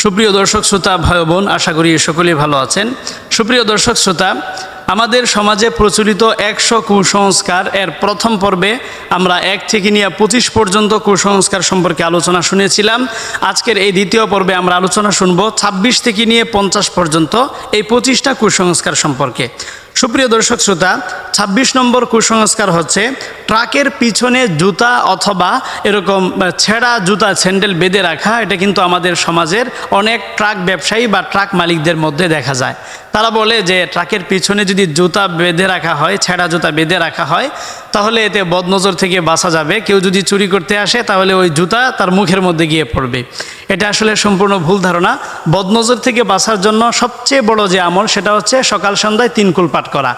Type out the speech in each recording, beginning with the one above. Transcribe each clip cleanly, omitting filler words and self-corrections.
সুপ্রিয় দর্শক শ্রোতা ভাই বোন, আশা করি সকলেই ভালো আছেন। সুপ্রিয় দর্শক শ্রোতা, আমাদের সমাজে প্রচলিত 100 কুসংস্কার এর প্রথম পর্বে আমরা 1 থেকে নিয়ে 25 পর্যন্ত কুসংস্কার সম্পর্কে আলোচনা শুনেছিলাম। আজকের এই দ্বিতীয় পর্বে আমরা আলোচনা শুনব 26 থেকে নিয়ে 50 পর্যন্ত এই 25টা কুসংস্কার সম্পর্কে। সুপ্রিয় দর্শক শ্রোতা, 26 নম্বর কুসংস্কার হচ্ছে ট্রাকের পিছনে জুতা অথবা এরকম ছেঁড়া জুতা স্যান্ডেল বেঁধে রাখা। এটা কিন্তু আমাদের সমাজের অনেক ট্রাক ব্যবসায়ী বা ট্রাক মালিকদের মধ্যে দেখা যায়। তারা বলে যে ট্রাকের পিছনে যদি জুতা বেঁধে রাখা হয়, ছেঁড়া জুতা বেঁধে রাখা হয়, তাহলে এতে বদনজর থেকে বাঁচা যাবে। কেউ যদি চুরি করতে আসে তাহলে ওই জুতা তার মুখের মধ্যে গিয়ে পড়বে। এটা আসলে সম্পূর্ণ ভুল ধারণা। বদনজর থেকে বাঁচার জন্য সবচেয়ে বড় যে আমল সেটা হচ্ছে সকাল সন্ধ্যায় 3 কুল পাঠ করা।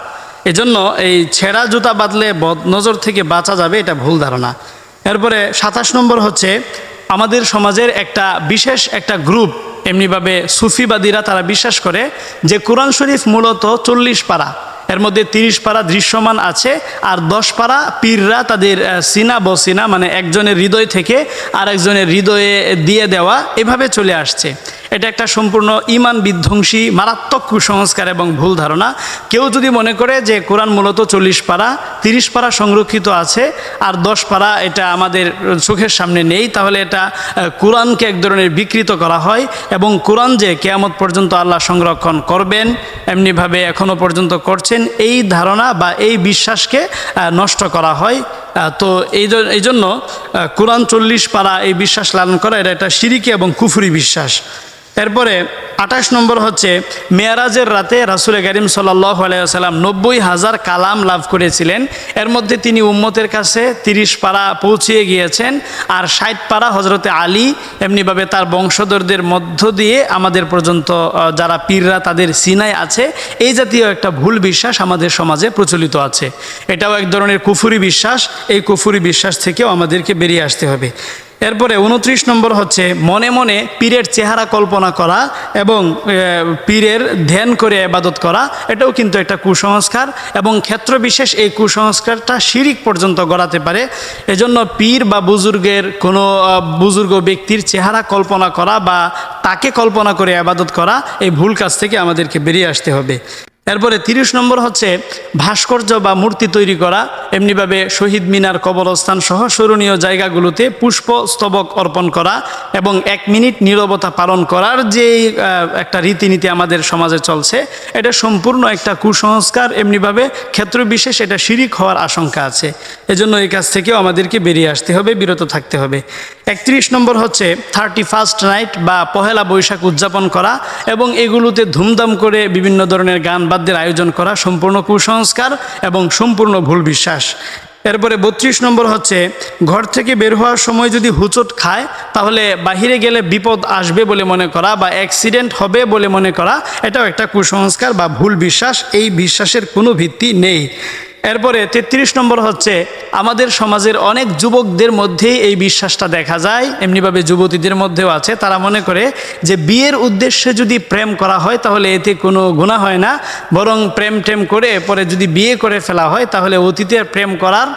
এজন্য এই ছেঁড়া জুতা বাঁধলে বদনজর থেকে বাঁচা যাবে, এটা ভুল ধারণা। এরপরে 27 নম্বর হচ্ছে আমাদের সমাজের বিশেষ একটা গ্রুপ, এমনিভাবে সুফিবাদীরা, তারা বিশ্বাস করে যে কোরআন শরীফ মূলত 40 পারা, এর মধ্যে 30 পারা দৃশ্যমান আছে আর 10 পারা পীররা তাদের সিনা বসিনা, মানে একজনের হৃদয় থেকে আর একজনের হৃদয়ে দিয়ে দেওয়া, এভাবে চলে আসছে। এটা একটা সম্পূর্ণ ঈমান বিধ্বংসী মারাত্মক কুসংস্কার এবং ভুল ধারণা। কেউ যদি মনে করে যে কোরআন মূলত 40 পারা, 30 পারা সংরক্ষিত আছে আর 10 পারা এটা আমাদের চোখের সামনে নেই, তাহলে এটা কোরআনকে এক ধরনের বিকৃত করা হয়। এবং কোরআন যে কিয়ামত পর্যন্ত আল্লাহ সংরক্ষণ করবেন, এমনিভাবে এখনও পর্যন্ত করছেন, এই ধারণা বা এই বিশ্বাসকে নষ্ট করা হয়। তো এই জন্য কোরআন 40 পারা এই বিশ্বাস লালন করা, এটা একটা শিরকি এবং কুফরি বিশ্বাস। এরপরে 28 নম্বর হচ্ছে মেয়ারাজের রাতে রাসূল কারীম সাল্লাল্লাহু আলাইহি ওয়াসাল্লাম 90,000 কালাম লাভ করেছিলেন। এর মধ্যে তিনি উম্মতের কাছে 30 পারা পৌঁছিয়ে গিয়েছেন আর 60 পারা হজরতে আলী, এমনিভাবে তার বংশধরদের মধ্য দিয়ে আমাদের পর্যন্ত যারা পীররা তাদের সিনায় আছে। এই জাতীয় একটা ভুল বিশ্বাস আমাদের সমাজে প্রচলিত আছে। এটাও এক ধরনের কুফরি বিশ্বাস। এই কুফরি বিশ্বাস থেকেও আমাদেরকে বেরিয়ে আসতে হবে। এরপরে 29 নম্বর হচ্ছে মনে মনে পীরের চেহারা কল্পনা করা এবং পীরের ধ্যান করে ইবাদত করা। এটাও কিন্তু একটা কুসংস্কার এবং ক্ষেত্রবিশেষ এই কুসংস্কারটা শিরিক পর্যন্ত গড়াতে পারে। এজন্য পীর বা কোনো বুজুর্গ ব্যক্তির চেহারা কল্পনা করা বা তাকে কল্পনা করে ইবাদত করা, এই ভুল কাজ থেকে আমাদেরকে বেরিয়ে আসতে হবে। এরপরে 30 নম্বর হচ্ছে ভাস্কর্য বা মূর্তি তৈরি করা, এমনিভাবে শহীদ মিনার, কবরস্থান সহ স্মরণীয় জায়গাগুলোতে পুষ্প স্তবক অর্পণ করা এবং 1 মিনিট নীরবতা পালন করার যে একটা রীতিনীতি আমাদের সমাজে চলছে, এটা সম্পূর্ণ একটা কুসংস্কার। এমনিভাবে ক্ষেত্রবিশেষ এটা শিরিক হওয়ার আশঙ্কা আছে। এজন্য এই কাজ থেকেও আমাদেরকে বেরিয়ে আসতে হবে, বিরত থাকতে হবে। 31 নম্বর হচ্ছে 31st নাইট বা পহেলা বৈশাখ উদযাপন করা এবং এগুলোতে ধুমধাম করে বিভিন্ন ধরনের গান বাদ্যের আয়োজন করা সম্পূর্ণ কুসংস্কার এবং সম্পূর্ণ ভুল বিশ্বাস। এরপরে 32 নম্বর হচ্ছে ঘর থেকে বের হওয়ার সময় যদি হুচট খায় তাহলে বাহিরে গেলে বিপদ আসবে বলে মনে করা বা অ্যাক্সিডেন্ট হবে বলে মনে করা, এটাও একটা কুসংস্কার বা ভুল বিশ্বাস। এই বিশ্বাসের কোনো ভিত্তি নেই। এরপরে 33 নম্বর হচ্ছে আমাদের সমাজের অনেক যুবকদের মধ্যেই এই বিশ্বাসটা দেখা যায়, এমনিভাবে যুবতীদের মধ্যেও আছে। তারা মনে করে যে বিয়ের উদ্দেশ্যে যদি প্রেম করা হয় তাহলে এতে কোনো গুনাহ হয় না, বরং প্রেম করে পরে যদি বিয়ে করে ফেলা হয় তাহলে অতীতের প্রেম করার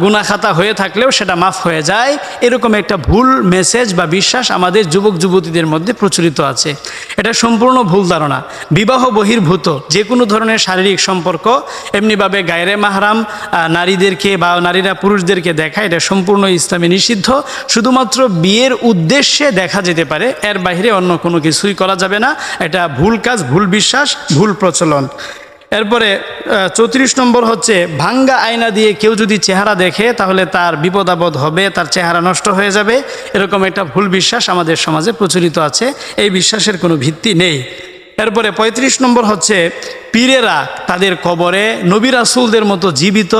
গুনাহ খাতা হয়ে থাকলেও সেটা মাফ হয়ে যায়। এরকম একটা ভুল মেসেজ বা বিশ্বাস আমাদের যুবক যুবতীদের মধ্যে প্রচলিত আছে। এটা সম্পূর্ণ ভুল ধারণা। বিবাহ বহির্ভূত যে কোনো ধরনের শারীরিক সম্পর্ক, এমনিভাবে গায়রে মাহরাম নারীদেরকে বা নারীরা পুরুষদেরকে দেখা, এটা সম্পূর্ণ ইসলামে নিষিদ্ধ। শুধুমাত্র বিয়ের উদ্দেশ্যে দেখা যেতে পারে, এর বাইরে অন্য কোনো কিছুই করা যাবে না। এটা ভুল কাজ, ভুল বিশ্বাস, ভুল প্রচলন। এরপরে 34 নম্বর হচ্ছে ভাঙ্গা আয়না দিয়ে কেউ যদি চেহারা দেখে তাহলে তার বিপদ আপদ হবে, তার চেহারা নষ্ট হয়ে যাবে। এরকম একটা ভুল বিশ্বাস আমাদের সমাজে প্রচলিত আছে। এই বিশ্বাসের কোনো ভিত্তি নেই। এরপরে 35 নম্বর হচ্ছে পীরেরা তাদের কবরে নবী রাসূলদের মতো জীবিত,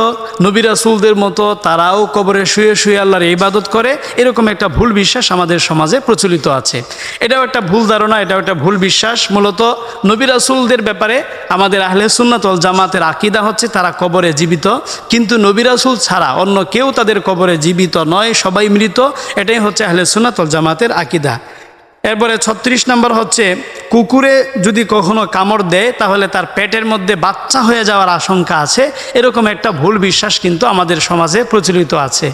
নবী রাসূলদের মতো তারাও কবরে শুয়ে শুয়ে আল্লাহর ইবাদত করে। এরকম একটা ভুল বিশ্বাস আমাদের সমাজে প্রচলিত আছে। এটাও একটা ভুল ধারণা, এটাও একটা ভুল বিশ্বাস। মূলত নবী রাসূলদের ব্যাপারে আমাদের আহলে সুন্নাত ওয়াল জামাতের আকীদা হচ্ছে তারা কবরে জীবিত, কিন্তু নবী রাসূল ছাড়া অন্য কেউ তাদের কবরে জীবিত নয়, সবাই মৃত। এটাই হচ্ছে আহলে সুন্নাত ওয়াল জামাতের আকীদা। এরপরে 36 নম্বর হচ্ছে কুকুরে যদি কখনো কামড় দেয় তাহলে তার পেটের মধ্যে বাচ্চা হয়ে যাওয়ার আশঙ্কা আছে। এরকম একটা ভুল বিশ্বাস কিন্তু আমাদের সমাজে প্রচলিত আছে।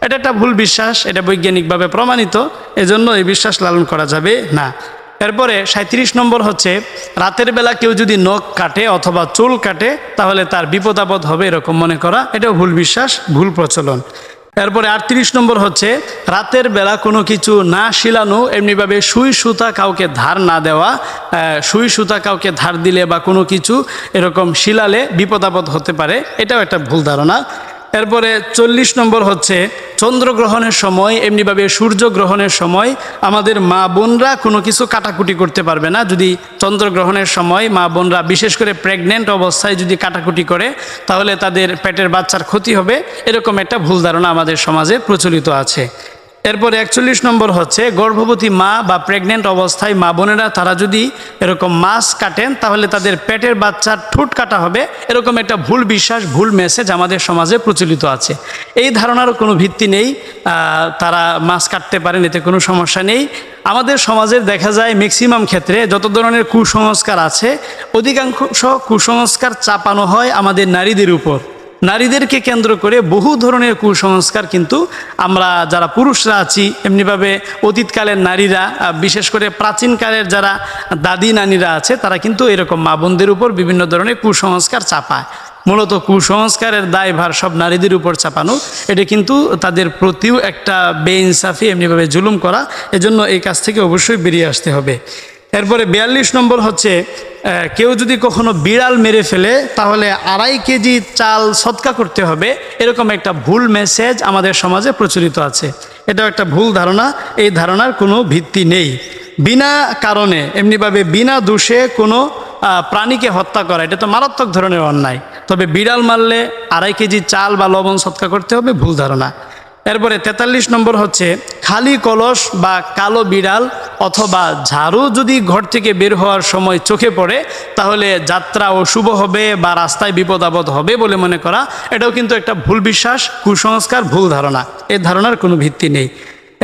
এটা একটা ভুল বিশ্বাস, এটা বৈজ্ঞানিকভাবে প্রমাণিত। এজন্য এই বিশ্বাস লালন করা যাবে না। এরপরে 37 নম্বর হচ্ছে রাতের বেলা কেউ যদি নখ কাটে অথবা চুল কাটে তাহলে তার বিপদ আপদ হবে এরকম মনে করা, এটাও ভুল বিশ্বাস, ভুল প্রচলন। এরপরে 38 নম্বর হচ্ছে রাতের বেলা কোনো কিছু না শিলানো, এমনিভাবে সুই সুতা কাউকে ধার না দেওয়া, সুই সুতা কাউকে ধার দিলে বা কোনো কিছু এরকম শিলালে বিপদ আপদ হতে পারে, এটাও একটা ভুল ধারণা। এরপরে 40 নম্বর হচ্ছে চন্দ্রগ্রহণের সময়, এমনিভাবে সূর্যগ্রহণের সময় আমাদের মা বোনরা কোনো কিছু কাটাকুটি করতে পারবে না। যদি চন্দ্রগ্রহণের সময় মা বোনরা বিশেষ করে প্রেগনেন্ট অবস্থায় যদি কাটাকুটি করে তাহলে তাদের পেটের বাচ্চার ক্ষতি হবে, এরকম একটা ভুল ধারণা আমাদের সমাজে প্রচলিত আছে। এরপরে 41 নম্বর হচ্ছে গর্ভবতী মা বা প্রেগনেন্ট অবস্থায় মা বোনেরা তারা যদি এরকম মাছ কাটেন তাহলে তাদের পেটের বাচ্চার ঠোঁট কাটা হবে, এরকম একটা ভুল বিশ্বাস, ভুল মেসেজ আমাদের সমাজে প্রচলিত আছে। এই ধারণারও কোনো ভিত্তি নেই, তারা মাছ কাটতে পারেন, এতে কোনো সমস্যা নেই। আমাদের সমাজের দেখা যায় ম্যাক্সিমাম ক্ষেত্রে যত ধরনের কুসংস্কার আছে অধিকাংশ কুসংস্কার চাপানো হয় আমাদের নারীদের উপর। নারীদেরকে কেন্দ্র করে বহু ধরনের কুসংস্কার কিন্তু আমরা যারা পুরুষরা আছি, এমনিভাবে অতীতকালের নারীরা, বিশেষ করে প্রাচীনকালের যারা দাদি নানীরা আছে তারা কিন্তু এরকম মা বোনদের উপর বিভিন্ন ধরনের কুসংস্কার চাপায়। মূলত কুসংস্কারের দায়ভার সব নারীদের উপর চাপানো, এটা কিন্তু তাদের প্রতিও একটা বেইনসাফি, এমনিভাবে জুলুম করা, এজন্য এই কাজ থেকে অবশ্যই বেরিয়ে আসতে হবে। এরপরে 42 নম্বর হচ্ছে কেউ যদি কখনো বিড়াল মেরে ফেলে তাহলে 2.5 কেজি চাল সদকা করতে হবে, এরকম একটা ভুল মেসেজ আমাদের সমাজে প্রচলিত আছে। এটাও একটা ভুল ধারণা, এই ধারণার কোনো ভিত্তি নেই। বিনা কারণে এমনিভাবে বিনা দোষে কোনো প্রাণীকে হত্যা করা এটা তো মারাত্মক ধরনের অন্যায়, তবে বিড়াল মারলে 2.5 কেজি চাল বা লবণ সদকা করতে হবে, ভুল ধারণা। এরপরে 43 নম্বর হচ্ছে খালি কলস বা কালো বিড়াল অথবা ঝাড়ু যদি ঘর থেকে বের হওয়ার সময় চোখে পড়ে তাহলে যাত্রা অশুভ হবে বা রাস্তায় বিপদ আপদ হবে বলে মনে করা, এটাও কিন্তু একটা ভুল বিশ্বাস, কুসংস্কার, ভুল ধারণা, এই ধারণার কোনো ভিত্তি নেই।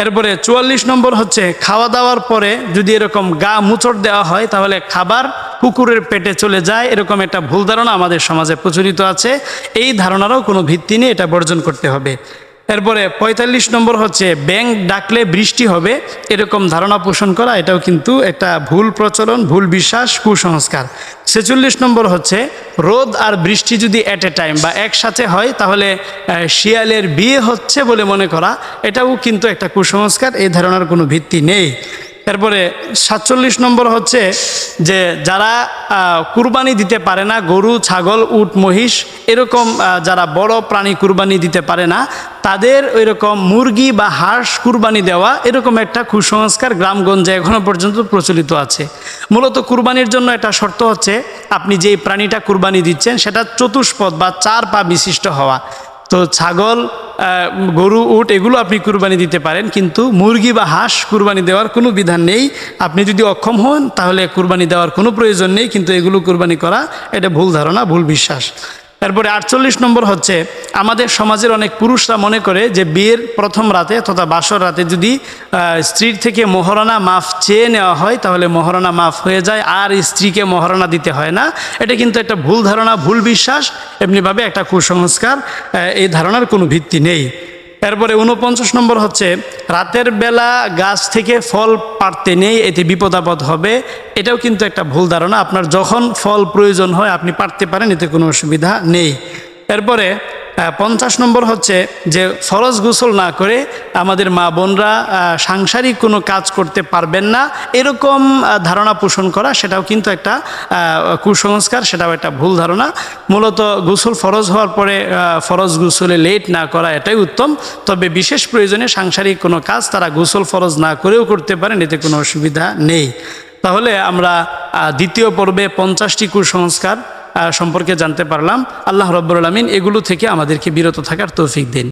এরপরে 44 নম্বর হচ্ছে খাওয়া দাওয়ার পরে যদি এরকম গা মুচড় দেওয়া হয় তাহলে খাবার কুকুরের পেটে চলে যায়, এরকম একটা ভুল ধারণা আমাদের সমাজে প্রচলিত আছে। এই ধারণারও কোনো ভিত্তি নেই, এটা বর্জন করতে হবে। এরপরে 45 নম্বর হচ্ছে ব্যাঙ ডাকলে বৃষ্টি হবে, এরকম ধারণা পোষণ করা, এটাও কিন্তু একটা ভুল প্রচলন, ভুল বিশ্বাস, কুসংস্কার। 46 নম্বর হচ্ছে রোদ আর বৃষ্টি যদি এট এ টাইম বা একসাথে হয় তাহলে শিয়ালের বিয়ে হচ্ছে বলে মনে করা, এটাও কিন্তু একটা কুসংস্কার, এই ধারণার কোনো ভিত্তি নেই। এরপরে 47 নম্বর হচ্ছে যে যারা কুরবানি দিতে পারে না, গরু, ছাগল, উট, মহিষ, এরকম যারা বড় প্রাণী কুরবানি দিতে পারে না তাদের ওইরকম মুরগি বা হাঁস কুরবানি দেওয়া, এরকম একটা কুসংস্কার গ্রামগঞ্জে এখনও পর্যন্ত প্রচলিত আছে। মূলত কুরবানির জন্য একটা শর্ত হচ্ছে আপনি যেই প্রাণীটা কুরবানি দিচ্ছেন সেটা চতুষ্পদ বা 4 পা বিশিষ্ট হওয়া। তো ছাগল, গরু, উট এগুলো আপনি কুরবানি দিতে পারেন, কিন্তু মুরগি বা হাঁস কুরবানি দেওয়ার কোনো বিধান নেই। আপনি যদি অক্ষম হন তাহলে কুরবানি দেওয়ার কোনো প্রয়োজন নেই, কিন্তু এগুলো কুরবানি করা এটা ভুল ধারণা, ভুল বিশ্বাস। এরপরে 48 নম্বর হচ্ছে আমাদের সমাজের অনেক পুরুষরা মনে করে যে বিয়ের প্রথম রাতে তথা বাসর রাতে যদি স্ত্রীর থেকে মহারণা মাফ চেয়ে নেওয়া হয় তাহলে মহারণা মাফ হয়ে যায়, আর স্ত্রীকে মহারণা দিতে হয় না। এটা কিন্তু একটা ভুল ধারণা, ভুল বিশ্বাস, এমনিভাবে একটা কুসংস্কার, এই ধারণার কোনো ভিত্তি নেই। এরপরে 49 নম্বর হচ্ছে রাতের বেলা গাছ থেকে ফল পাড়তে নেই, এতে বিপদ আপদ হবে, এটাও কিন্তু একটা ভুল ধারণা। আপনার যখন ফল প্রয়োজন হয় আপনি পাড়তে পারেন, এতে কোনো অসুবিধা নেই। এরপরে 50 নম্বর হচ্ছে যে ফরজ গোসল না করে আমাদের মা বোনরা সাংসারিক কোনো কাজ করতে পারবেন না, এরকম ধারণা পোষণ করা, সেটাও কিন্তু একটা কুসংস্কার, সেটাও একটা ভুল ধারণা। মূলত গোসল ফরজ হওয়ার পরে ফরজ গোসলে লেট না করা এটাই উত্তম, তবে বিশেষ প্রয়োজনে সাংসারিক কোনো কাজ তারা গোসল ফরজ না করেও করতে পারেন, এতে কোনো অসুবিধা নেই। তাহলে আমরা দ্বিতীয় পর্বে 50টি কুসংস্কার সম্পর্কে জানতে পারলাম। আল্লাহ রাব্বুল আলামিন এগুলো থেকে আমাদেরকে বিরত থাকার তৌফিক দিন।